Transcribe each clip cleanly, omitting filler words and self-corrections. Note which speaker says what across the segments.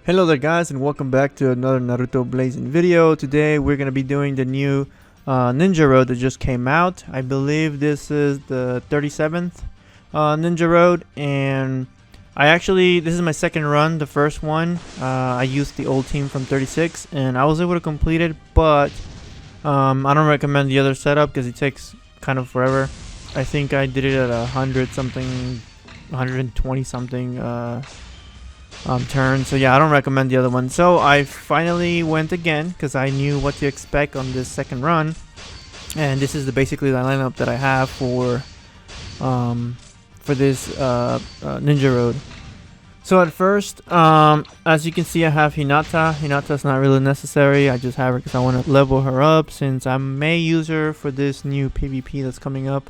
Speaker 1: Hello there guys, and welcome back to another Naruto Blazing video. Today we're going to be doing the new Ninja Road that just came out. I believe this is the 37th Ninja Road, and this is my second run. The first one, I used the old team from 36 and I was able to complete it, but I don't recommend the other setup because it takes kind of forever. I think I did it at 100 something, 120 something turn. So yeah, I don't recommend the other one. So I finally went again because I knew what to expect on this second run, and this is basically the lineup that I have for this Ninja Road. So at first, as you can see, I have Hinata. Hinata's not really necessary. I just have her because I want to level her up, since I may use her for this new PvP that's coming up.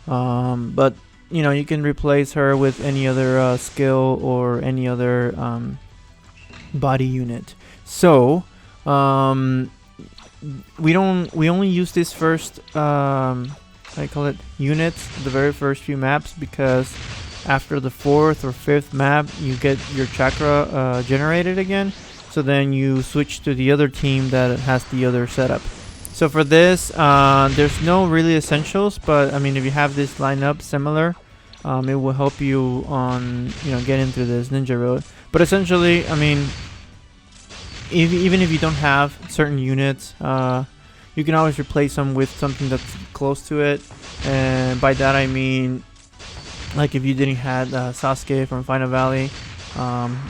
Speaker 1: But you know, you can replace her with any other skill or any other body unit. So we only use this first I call it units, the very first few maps, because after the 4th or 5th map you get your chakra generated again, so then you switch to the other team that has the other setup. So for this, there's no really essentials, but I mean, if you have this lineup similar, it will help you on, you know, getting through this Ninja Road. But essentially, I mean, even if you don't have certain units, you can always replace them with something that's close to it. And by that I mean, like if you didn't have Sasuke from Final Valley,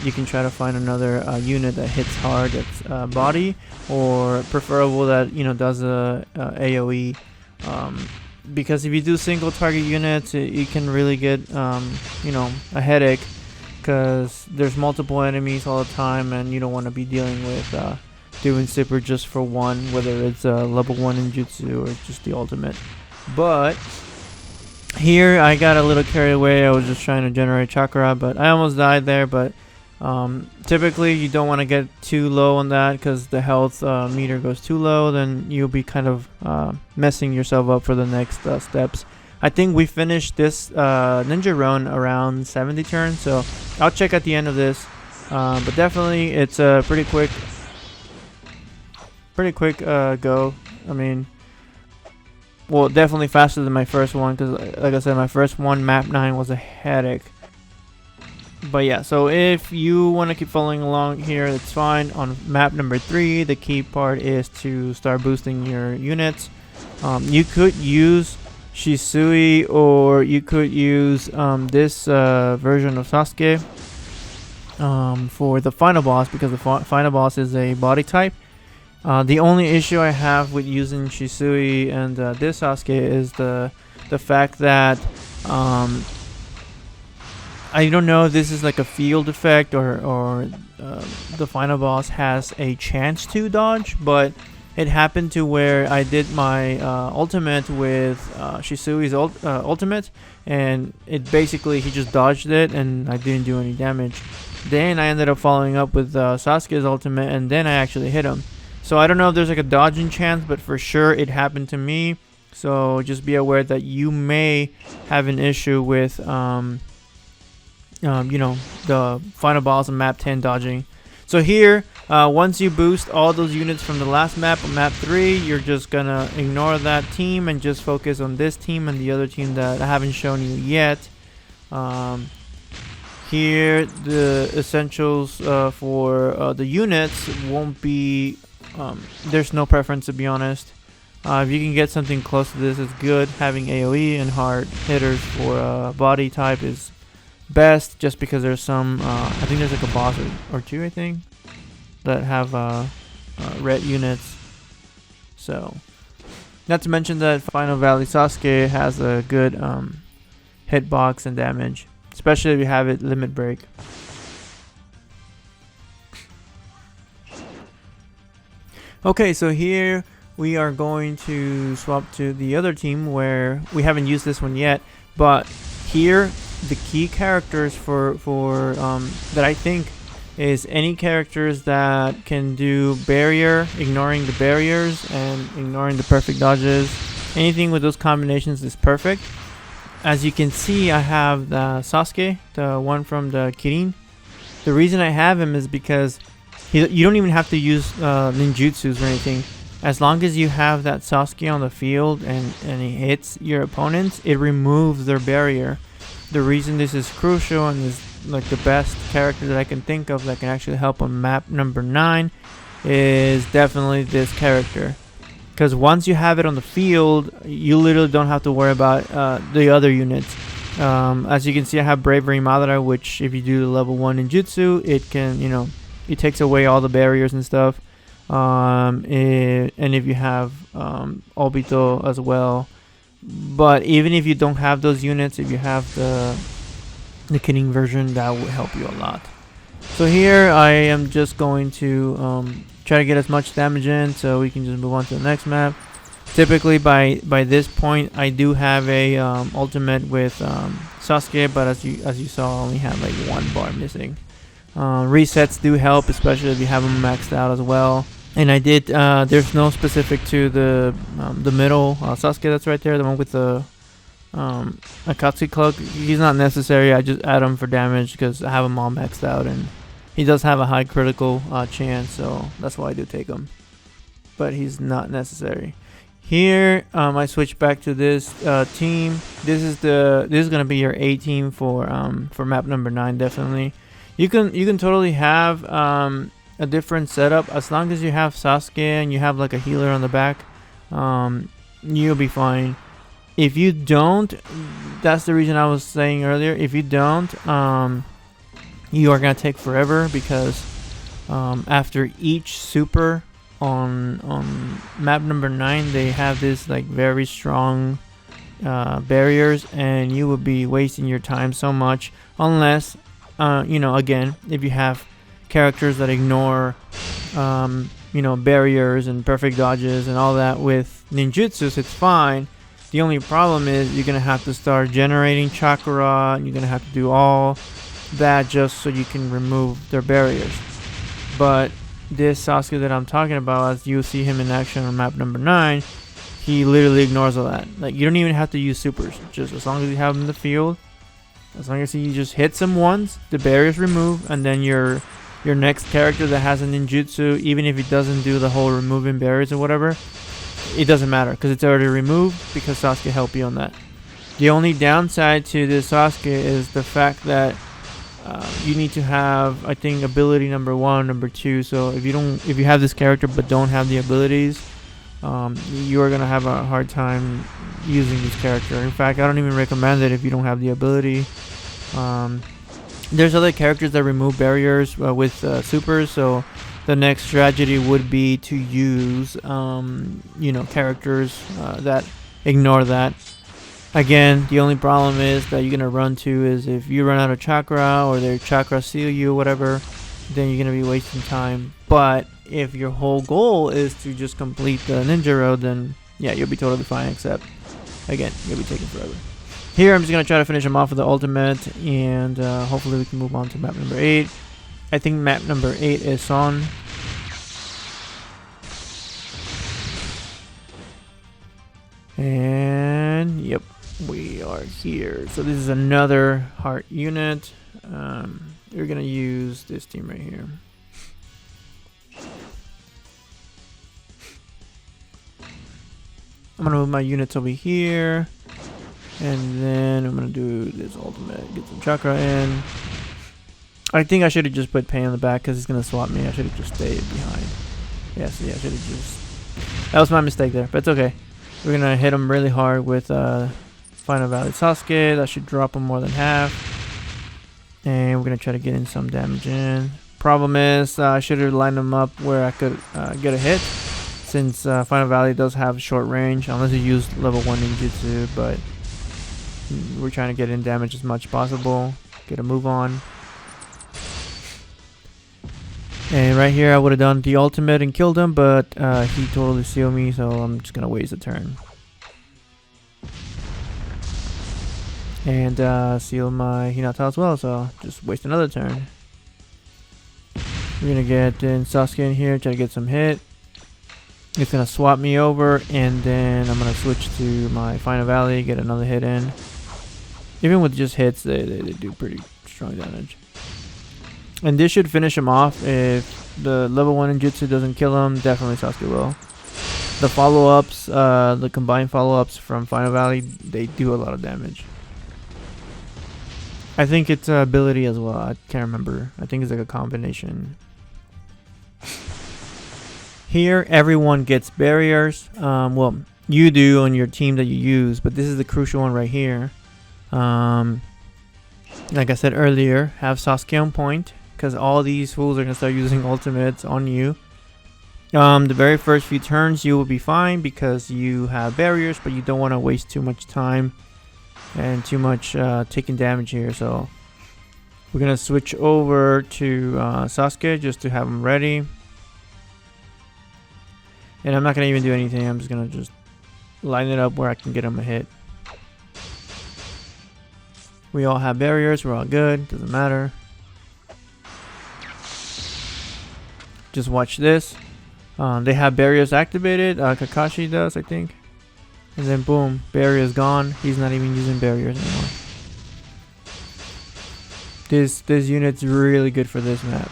Speaker 1: you can try to find another unit that hits hard, that's body, or preferable that, you know, does a AoE, because if you do single target units, you can really get you know, a headache, because there's multiple enemies all the time and you don't want to be dealing with doing super just for one, whether it's level 1 in jutsu or just the ultimate. But here I got a little carried away. I was just trying to generate chakra, but I almost died there. But typically you don't want to get too low on that, because the health meter goes too low, then you'll be kind of messing yourself up for the next steps. I think we finished this Ninja Run around 70 turns, so I'll check at the end of this. But definitely it's a pretty quick go. I mean, well, definitely faster than my first one, because like I said, my first one, map 9, was a headache. But yeah, so if you want to keep following along here, it's fine. On map number 3, the key part is to start boosting your units. You could use Shisui, or you could use this version of Sasuke for the final boss, because the final boss is a body type. The only issue I have with using Shisui and this Sasuke is the fact that I don't know if this is like a field effect, or the final boss has a chance to dodge, but it happened to where I did my ultimate with Shisui's ultimate, and it basically, he just dodged it and I didn't do any damage. Then I ended up following up with Sasuke's ultimate, and then I actually hit him. So I don't know if there's like a dodging chance, but for sure it happened to me. So just be aware that you may have an issue with you know, the final boss on map 10 dodging. So here, once you boost all those units from the last map, on map 3, you're just gonna ignore that team and just focus on this team and the other team that I haven't shown you yet. Here, the essentials for the units won't be, there's no preference, to be honest. If you can get something close to this, it's good. Having AoE and hard hitters for body type is best, just because there's some I think there's like a boss or two, I think, that have red units. So not to mention that Final Valley Sasuke has a good hitbox and damage, especially if you have it limit break. Okay, so here we are going to swap to the other team, where we haven't used this one yet, but here the key characters for that I think is any characters that can do barrier, ignoring the barriers and ignoring the perfect dodges. Anything with those combinations is perfect. As you can see, I have the Sasuke, the one from the Kirin, The reason I have him is because you don't even have to use ninjutsus or anything. As long as you have that Sasuke on the field and he hits your opponents, it removes their barrier. The reason this is crucial and is like the best character that I can think of that can actually help on map number 9 is definitely this character. Because once you have it on the field, you literally don't have to worry about the other units. As you can see, I have Bravery Madara, which if you do the level 1 ninjutsu, it can, it takes away all the barriers and stuff. And if you have Obito as well. But even if you don't have those units, if you have the Kidding version, that will help you a lot. So here I am just going to try to get as much damage in so we can just move on to the next map. Typically by this point I do have a ultimate with Sasuke, but as you saw, I only have like 1 bar missing. Resets do help, especially if you have them maxed out as well. And I did there's no specific to the middle Sasuke that's right there, the one with the Akatsuki cloak. He's not necessary. I just add him for damage because I have him all maxed out, and he does have a high critical chance, so that's why I do take him. But he's not necessary. Here I switch back to this team. This is gonna be your A team for map number 9. Definitely, you can totally have a different setup as long as you have Sasuke and you have like a healer on the back. You'll be fine. If you don't, that's the reason I was saying earlier. If you don't, you are gonna take forever because after each super on map number 9, they have this like very strong barriers, and you will be wasting your time so much unless again, if you have characters that ignore barriers and perfect dodges and all that with ninjutsus, it's fine. The only problem is you're gonna have to start generating chakra, and you're gonna have to do all that just so you can remove their barriers. But this Sasuke that I'm talking about, as you see him in action on map number 9, he literally ignores all that. Like, you don't even have to use supers. Just as long as you have him in the field, as long as he just hits him once, the barriers remove, and then your next character that has a ninjutsu, even if it doesn't do the whole removing barriers or whatever, it doesn't matter because it's already removed because Sasuke helped you on that. The only downside to this Sasuke is the fact that you need to have, I think, ability number 1, number 2. So if you have this character but don't have the abilities, you are gonna have a hard time using this character. In fact, I don't even recommend it if you don't have the ability. There's other characters that remove barriers with supers, so the next strategy would be to use characters that ignore that. Again, the only problem is that you're gonna run to is if you run out of chakra or their chakra seal you, whatever, then you're gonna be wasting time. But if your whole goal is to just complete the ninja road, then yeah, you'll be totally fine, except again, you'll be taking forever. Here I'm just gonna try to finish him off with the ultimate, and hopefully we can move on to map number 8. I think map number 8 is on. And yep, we are here. So this is another heart unit. We're gonna use this team right here. I'm gonna move my units over here, and then I'm gonna do this ultimate, get some chakra in. I think I should have just put Pain on the back because he's gonna swap me. I should have just stayed behind. Yes, yeah, I should have just. That was my mistake there, but it's okay. We're gonna hit him really hard with Final Valley Sasuke. That should drop him more than half. And we're gonna try to get in some damage in. Problem is, I should have lined him up where I could get a hit, since Final Valley does have short range, unless you use level 1 ninjutsu. But we're trying to get in damage as much as possible, get a move on. And right here I would have done the ultimate and killed him, but he totally sealed me, so I'm just gonna waste a turn. And seal my Hinata as well, so just waste another turn. We're gonna get in Sasuke in here, try to get some hit. It's gonna swap me over, and then I'm gonna switch to my Final Valley, get another hit in. Even with just hits, they do pretty strong damage. And this should finish him off. If the level 1 ninjutsu doesn't kill him, definitely Sasuke will. The follow-ups, the combined follow-ups from Final Valley, they do a lot of damage. I think it's ability as well. I can't remember. I think it's like a combination. Here, everyone gets barriers. Well, you do on your team that you use, but this is the crucial one right here. Like I said earlier, have Sasuke on point, because all these fools are going to start using ultimates on you. The very first few turns you will be fine because you have barriers, but you don't want to waste too much time and too much taking damage here. So we're going to switch over to Sasuke just to have him ready. And I'm not going to even do anything. I'm just going to just line it up where I can get him a hit. We all have barriers. We're all good. Doesn't matter. Just watch this. They have barriers activated. Kakashi does, I think. And then boom, barrier is gone. He's not even using barriers anymore. This unit's really good for this map.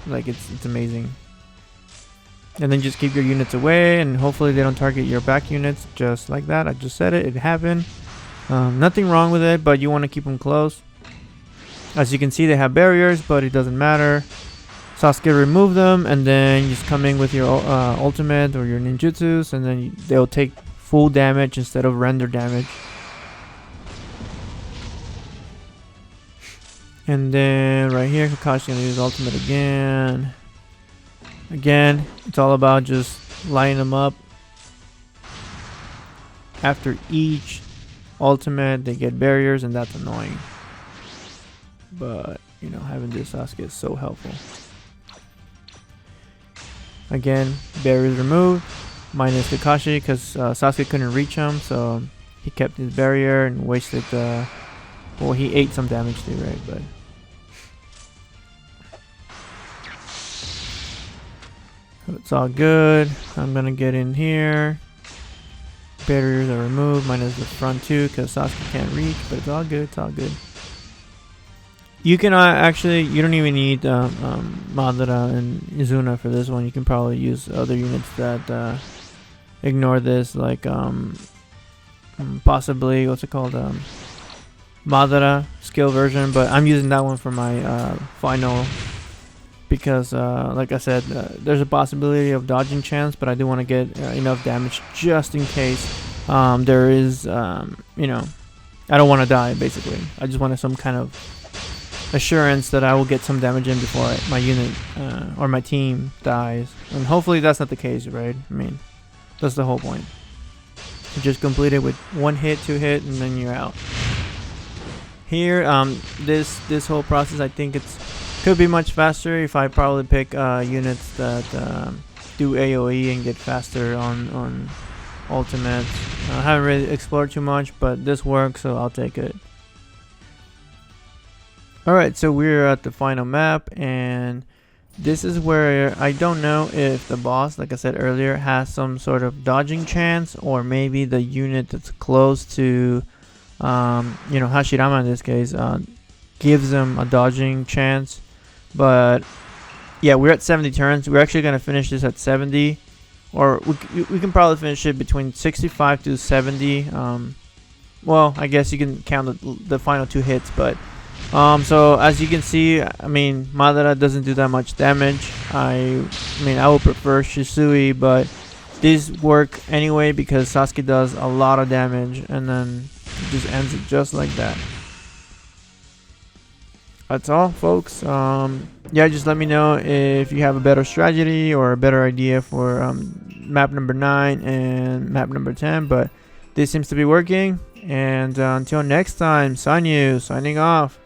Speaker 1: Like it's amazing. And then just keep your units away, and hopefully they don't target your back units. Just like that. I just said it. It happened. Nothing wrong with it, but you want to keep them close. As you can see, they have barriers, but it doesn't matter. Sasuke remove them, and then you just come in with your ultimate or your ninjutsus, and then they'll take full damage instead of render damage. And then right here, Kakashi's gonna use ultimate again. Again, it's all about just lining them up. After each ultimate, they get barriers, and that's annoying. But you know, having this Sasuke is so helpful. Again, barriers removed, minus Kakashi, because Sasuke couldn't reach him, so he kept his barrier and wasted well, he ate some damage too, right? But it's all good. I'm gonna get in here. Barriers are removed, minus the front two, because Sasuke can't reach, but it's all good. It's all good. You can actually, you don't even need Madara and Izuna for this one. You can probably use other units that ignore this, like possibly, what's it called, Madara skill version, but I'm using that one for my final, because like I said, there's a possibility of dodging chance, but I do want to get enough damage just in case there is, you know, I don't want to die, basically. I just wanted some kind of assurance that I will get some damage in before my unit or my team dies, and hopefully that's not the case, right? I mean, that's the whole point. You just complete it with 1 hit, 2 hit, and then you're out. Here, this whole process, I think could be much faster if I probably pick units that do AOE and get faster on ultimate. I haven't really explored too much, but this works, so I'll take it. Alright, so we're at the final map, and this is where I don't know if the boss, like I said earlier, has some sort of dodging chance, or maybe the unit that's close to, you know, Hashirama in this case, gives them a dodging chance. But yeah, we're at 70 turns. We're actually going to finish this at 70, or we can probably finish it between 65 to 70. Well, I guess you can count the final 2 hits, but so as you can see, I mean, Madara doesn't do that much damage. I mean, I would prefer Shisui, but these work anyway because Sasuke does a lot of damage, and then it just ends it just like that. That's all, folks. Yeah, just let me know if you have a better strategy or a better idea for map number 9 and map number 10, but this seems to be working. And until next time, Sanyu signing off.